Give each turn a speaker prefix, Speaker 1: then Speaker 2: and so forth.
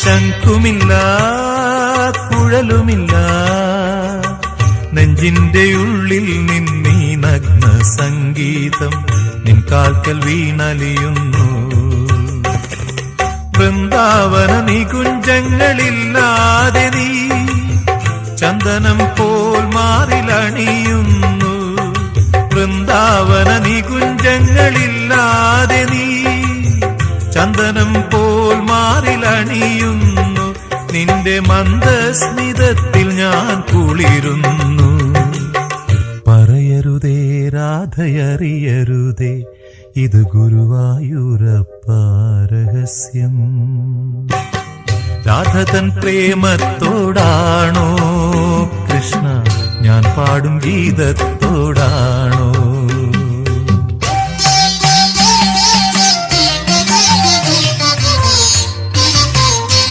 Speaker 1: ശംഖുമില്ല കുഴലുമില്ല നെഞ്ചിന്റെ ഉള്ളിൽ നിന്നീ നഗ്ന സംഗീതം നിൻ കാൽക്കൽ വീണലിയുന്നു. വൃന്ദാവന നികുഞ്ചങ്ങളില്ലാതെ നീ ചന്ദനം പോൽ മാറിലണിയുന്നു. വൃന്ദാവന നികുഞ്ചങ്ങളില്ലാതെ നീ ചന്ദനം പോൽ മാറിലണിയുന്നു. നിന്റെ മന്ദസ്മിതത്തിൽ ഞാൻ കുളിരുന്നു. പറയരുതേ രാധയറിയരുതേ ഇത് ഗുരുവായൂരപ്പ രഹസ്യം. രാധതൻ പ്രേമത്തോടാണോ കൃഷ്ണ ഞാൻ പാടും ഗീതത്തോടാണോ?